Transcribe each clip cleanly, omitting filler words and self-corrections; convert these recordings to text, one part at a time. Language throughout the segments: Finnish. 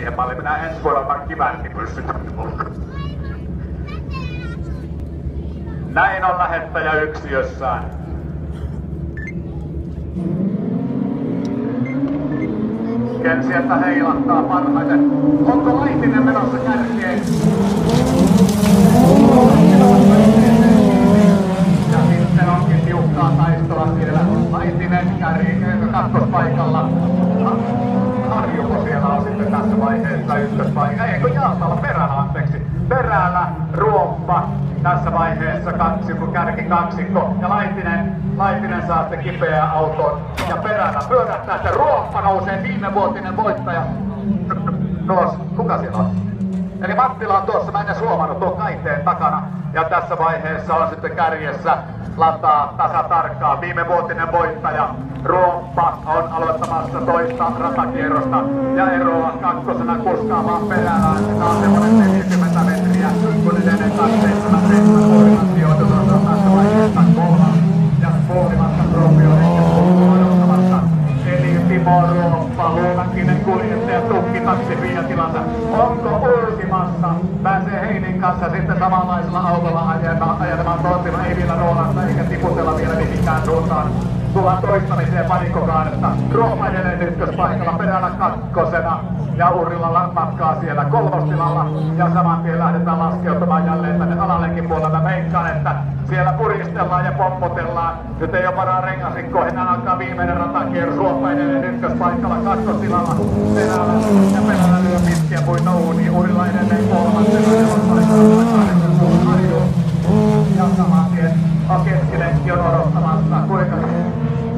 siihen malliin. Minä ensi vuonna vaan kiväärinkin pystytään. Näin on lähettäjä yksiössään. Ken sieltä heilahtaa parhaiten. Onko Laitinen menossa kärkeen? Ja sitten onkin tiukkaa taistelua siellä. Laitinen kakkospaikalla. Harjuko siellä on sitten tässä vaiheessa ykköspaikka. Eikö Jaatala Perällä, anteeksi. Perällä Ruoppa tässä vaiheessa kärki kaksikko. Ja Laitinen saa sitten kipeää autoon. Ja Perällä pyörähtää, että Ruoppa nousee viimevuotinen voittaja. Kuka siellä on? Eli Mattila on tuossa, mä en edes huomannut, tuon Kaiteen takana. Ja tässä vaiheessa on sitten kärjessä lataa tasatarkkaa viimevuotinen voittaja. Ruoppa on aloittamassa toista ratakierrosta ja eroaa kakkosena kuskaamaan Perälään. Se on semmoinen 40 metriä, kun edellinen 277 Pohjolan sijoitus on tässä vaiheessa kolmas. Ja Pohjolasta Trompi on ehkä odottamassa. Eli Timo Ruoppa, Luumäkinen kuljettaja tukkitaksi Fiatilassa. Onko ultimassa? Pääsee Heinin kanssa sitten samanlaisella autolla ajelemaan tontilla. Ei vielä roolasta eikä tiputella vielä mihinkään suuntaan. Tullaan toistamiseen panikkokaadesta. Ruoppa edelleen ykköspaikalla, Perällä kakkosena. Ja Urrilalla matkaa siellä kolmostilalla. Ja saman tien lähdetään laskeutumaan jälleen tänne alallekin puolella. Veikkaan, että siellä puristellaan ja pompotellaan. Nyt ei ole varaa rengasikkoihin. Alkaa viimeinen ratakierros. Ruoppa edelleen ykköspaikalla kakkostilalla. Perällä ja Perällä lyö pitkiä puita uuniin. Urilla edelleen kolmantena. Ja saman tien keskilenkki on odottamassa. Kuinka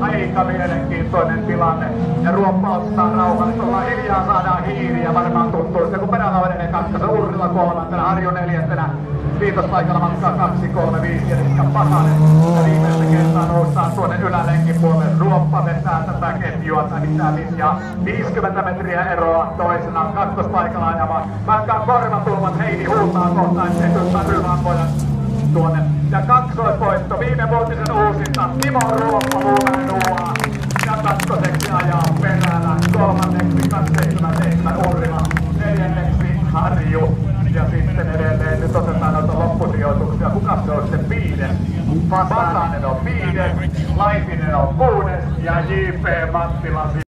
aika mielenkiintoinen tilanne. Ja Ruoppa ottaa rauhallista. Ollaan hiljaa, saadaan hiiriä. Varmaan tuntuu, että kun Perällä on edelleen kakkosen, Urrilla kolmantena, Harju neljäntenä. Viitospaikalla matkaa 2, 3, 5 ja Riska Pasanen. Ja viimeistä kertaa noustaan tuonne ylälenkin puolelle. Ruoppa vetää tätä ketjua mitään linjaa. 50 metriä eroa toisena kakkospaikalla ajamaan. Vaikkaan korvatulmat Heidi huutaa kohtaan, ettei tullaan ryhmäpojan tuonne. Ja kaksoisvoitto, viimevuotisen uusinta, Timo Ruoppa Luumäen uaa. Ja kakkoseksi ajaa Perällä, kolmanneksi 277 Urrila, neljänneksi Harju. Ja sitten edelleen nyt otetaan noita loppusijoituksia. Kuka se on sitten 5? Pasanen on 5, Laitinen on 6 ja J.P. Mattila